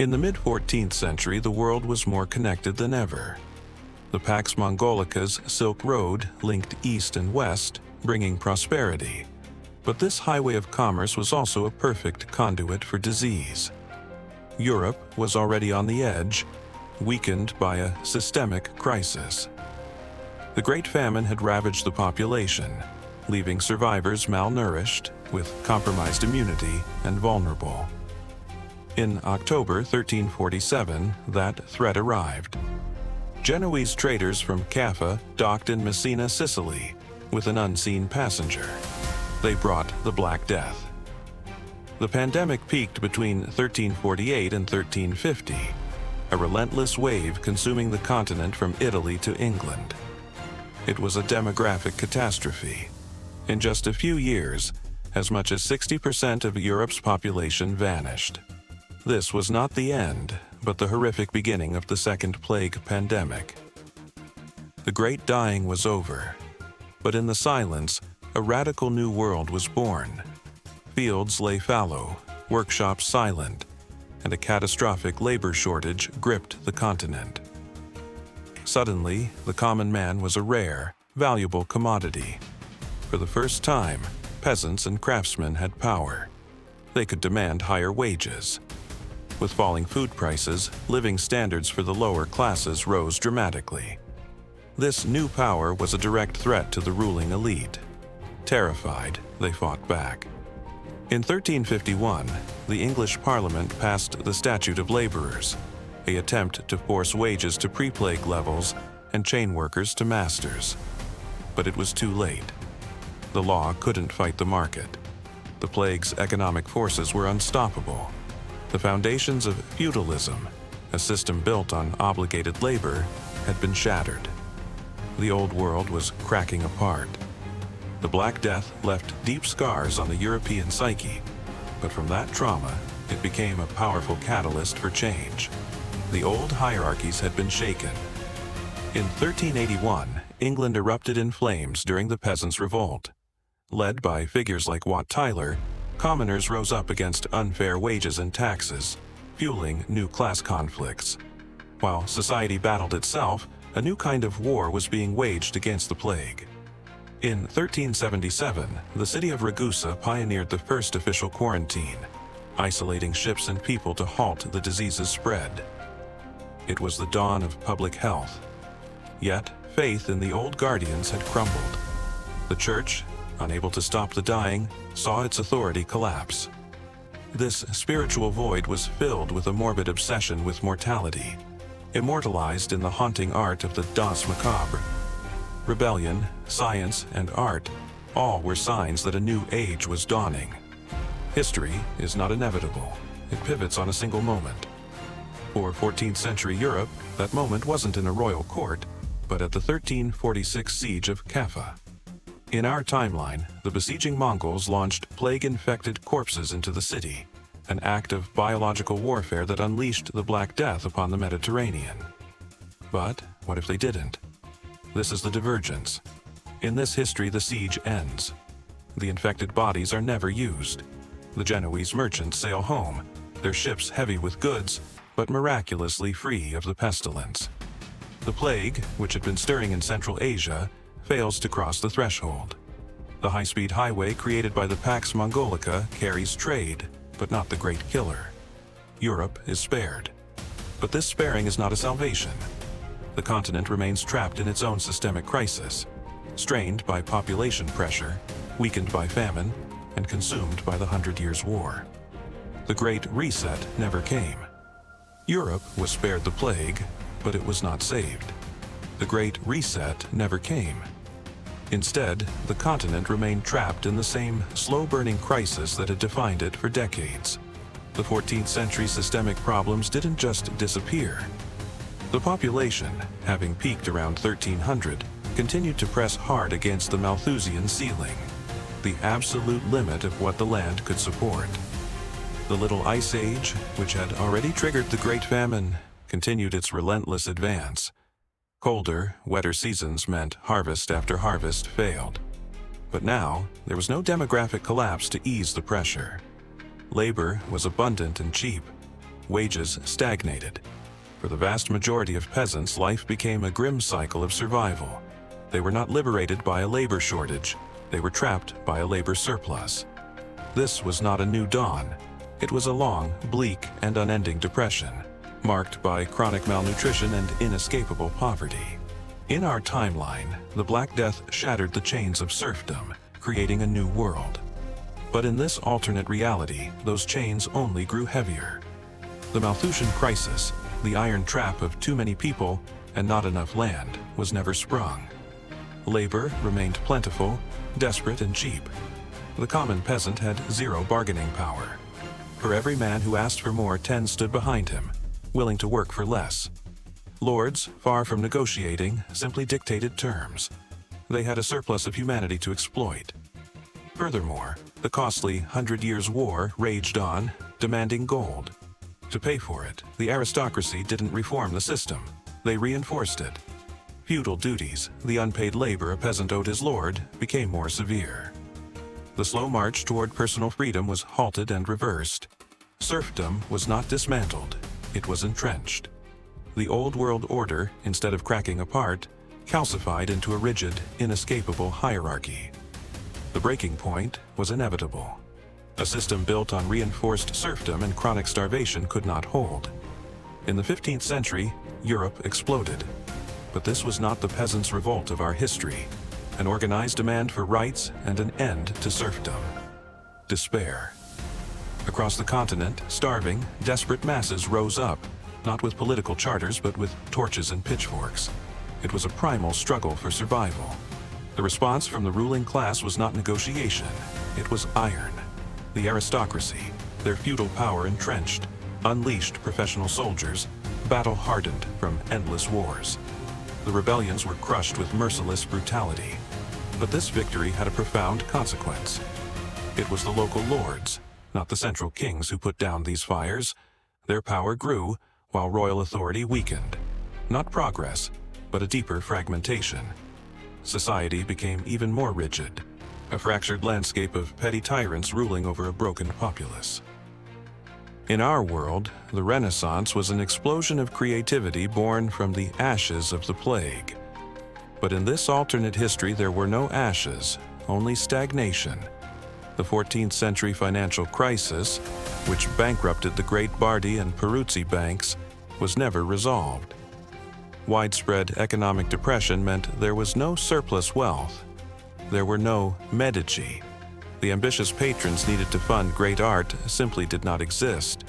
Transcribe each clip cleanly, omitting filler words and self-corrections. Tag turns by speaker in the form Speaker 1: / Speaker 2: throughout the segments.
Speaker 1: In the mid-14th century, the world was more connected than ever. The Pax Mongolica's Silk Road linked east and west, bringing prosperity. But this highway of commerce was also a perfect conduit for disease. Europe was already on the edge, weakened by a systemic crisis. The Great Famine had ravaged the population, leaving survivors malnourished, with compromised immunity and vulnerable. In October 1347, that threat arrived. Genoese traders from Caffa docked in Messina, Sicily, with an unseen passenger. They brought the Black Death. The pandemic peaked between 1348 and 1350, a relentless wave consuming the continent from Italy to England. It was a demographic catastrophe. In just a few years, as much as 60% of Europe's population vanished. This was not the end, but the horrific beginning of the Second Plague pandemic. The Great Dying was over, but in the silence, a radical new world was born. Fields lay fallow, workshops silent, and a catastrophic labor shortage gripped the continent. Suddenly, the common man was a rare, valuable commodity. For the first time, peasants and craftsmen had power. They could demand higher wages. With falling food prices, living standards for the lower classes rose dramatically. This new power was a direct threat to the ruling elite. Terrified, they fought back. In 1351, the English Parliament passed the Statute of Laborers, an attempt to force wages to pre-plague levels and chain workers to masters. But it was too late. The law couldn't fight the market. The plague's economic forces were unstoppable. The foundations of feudalism, a system built on obligated labor, had been shattered. The old world was cracking apart. The Black Death left deep scars on the European psyche, but from that trauma, it became a powerful catalyst for change. The old hierarchies had been shaken. In 1381, England erupted in flames during the Peasants' Revolt. Led by figures like Wat Tyler, commoners rose up against unfair wages and taxes, fueling new class conflicts. While society battled itself, a new kind of war was being waged against the plague. In 1377, the city of Ragusa pioneered the first official quarantine, isolating ships and people to halt the disease's spread. It was the dawn of public health. Yet, faith in the old guardians had crumbled. The church, unable to stop the dying, saw its authority collapse. This spiritual void was filled with a morbid obsession with mortality, immortalized in the haunting art of the danse macabre. Rebellion, science, and art, all were signs that a new age was dawning. History is not inevitable. It pivots on a single moment. For 14th century Europe, that moment wasn't in a royal court, but at the 1346 Siege of Caffa. In our timeline, the besieging Mongols launched plague-infected corpses into the city, an act of biological warfare that unleashed the Black Death upon the Mediterranean. But what if they didn't? This is the divergence. In this history, the siege ends. The infected bodies are never used. The Genoese merchants sail home, their ships heavy with goods, but miraculously free of the pestilence. The plague, which had been stirring in Central Asia, fails to cross the threshold. The high-speed highway created by the Pax Mongolica carries trade, but not the great killer. Europe is spared. But this sparing is not a salvation. The continent remains trapped in its own systemic crisis, strained by population pressure, weakened by famine, and consumed by the 100 Years' War. The Great Reset never came. Europe was spared the plague, but it was not saved. The Great Reset never came. Instead, the continent remained trapped in the same slow-burning crisis that had defined it for decades. The 14th century systemic problems didn't just disappear. The population, having peaked around 1300, continued to press hard against the Malthusian ceiling, the absolute limit of what the land could support. The Little Ice Age, which had already triggered the Great Famine, continued its relentless advance. Colder, wetter seasons meant harvest after harvest failed. But now, there was no demographic collapse to ease the pressure. Labor was abundant and cheap. wages stagnated. For the vast majority of peasants, life became a grim cycle of survival. They were not liberated by a labor shortage, they were trapped by a labor surplus. This was not a new dawn. It was a long, bleak, and unending depression, marked by chronic malnutrition and inescapable poverty. In our timeline, the Black Death shattered the chains of serfdom, creating a new world. But in this alternate reality, those chains only grew heavier. The Malthusian crisis, the iron trap of too many people and not enough land, was never sprung. Labor remained plentiful, desperate, and cheap. The common peasant had zero bargaining power. For every man who asked for more, 10 stood behind him, willing to work for less. Lords, far from negotiating, simply dictated terms. They had a surplus of humanity to exploit. Furthermore, the costly 100 Years' War raged on, demanding gold. To pay for it, the aristocracy didn't reform the system. They reinforced it. Feudal duties, the unpaid labor a peasant owed his lord, became more severe. The slow march toward personal freedom was halted and reversed. Serfdom was not dismantled, it was entrenched. The old world order, instead of cracking apart, calcified into a rigid, inescapable hierarchy. The breaking point was inevitable. A system built on reinforced serfdom and chronic starvation could not hold. In the 15th century, Europe exploded. But this was not the peasants' revolt of our history, an organized demand for rights and an end to serfdom. Despair. Across the continent, starving, desperate masses rose up, not with political charters but with torches and pitchforks. It was a primal struggle for survival. The response from the ruling class was not negotiation, it was iron. The aristocracy, their feudal power entrenched, unleashed professional soldiers, battle-hardened from endless wars. The rebellions were crushed with merciless brutality. But this victory had a profound consequence. It was the local lords, not the central kings, who put down these fires. Their power grew, while royal authority weakened. Not progress, but a deeper fragmentation. Society became even more rigid, a fractured landscape of petty tyrants ruling over a broken populace. In our world, the Renaissance was an explosion of creativity born from the ashes of the plague. But in this alternate history, there were no ashes, only stagnation. The 14th century financial crisis, which bankrupted the great Bardi and Peruzzi banks, was never resolved. Widespread economic depression meant there was no surplus wealth. There were no Medici. The ambitious patrons needed to fund great art simply did not exist.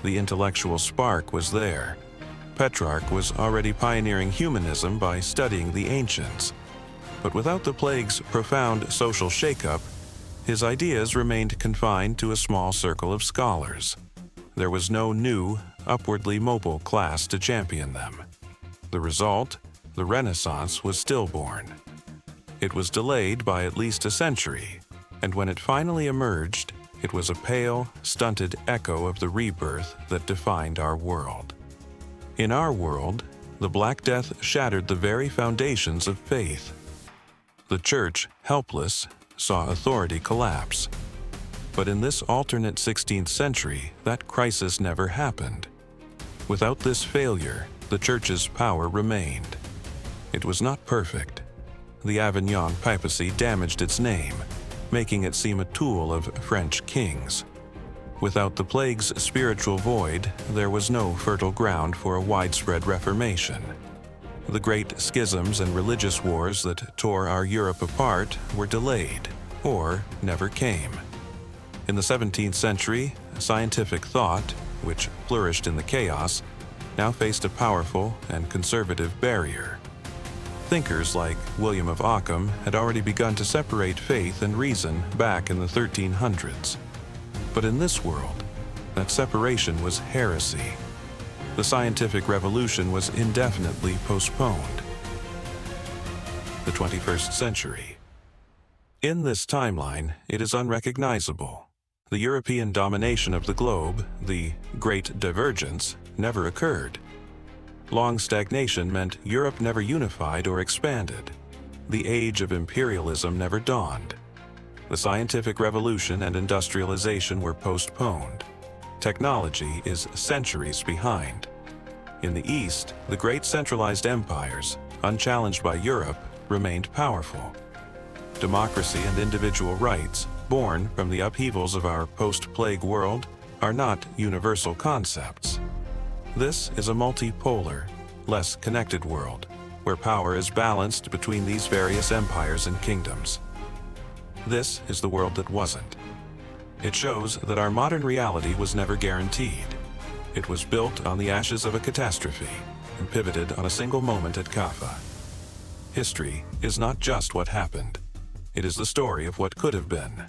Speaker 1: The intellectual spark was there. Petrarch was already pioneering humanism by studying the ancients. But without the plague's profound social shakeup, his ideas remained confined to a small circle of scholars. There was no new, upwardly mobile class to champion them. The result, the Renaissance was stillborn. It was delayed by at least a century, and when it finally emerged, it was a pale, stunted echo of the rebirth that defined our world. In our world, the Black Death shattered the very foundations of faith. The Church, helpless, saw authority collapse. But in this alternate 16th century, that crisis never happened. Without this failure, the Church's power remained. It was not perfect. The Avignon papacy damaged its name, making it seem a tool of French kings. Without the plague's spiritual void, there was no fertile ground for a widespread reformation. The great schisms and religious wars that tore our Europe apart were delayed, or never came. In the 17th century, scientific thought, which flourished in the chaos, now faced a powerful and conservative barrier. Thinkers like William of Ockham had already begun to separate faith and reason back in the 1300s. But in this world, that separation was heresy. The scientific revolution was indefinitely postponed. The 21st century. In this timeline, it is unrecognizable. The European domination of the globe, the Great Divergence, never occurred. Long stagnation meant Europe never unified or expanded. The age of imperialism never dawned. The scientific revolution and industrialization were postponed. Technology is centuries behind. In the East, the great centralized empires, unchallenged by Europe, remained powerful. Democracy and individual rights, born from the upheavals of our post-plague world, are not universal concepts. This is a multipolar, less connected world, where power is balanced between these various empires and kingdoms. This is the world that wasn't. It shows that our modern reality was never guaranteed. It was built on the ashes of a catastrophe and pivoted on a single moment at Caffa. History is not just what happened. It is the story of what could have been.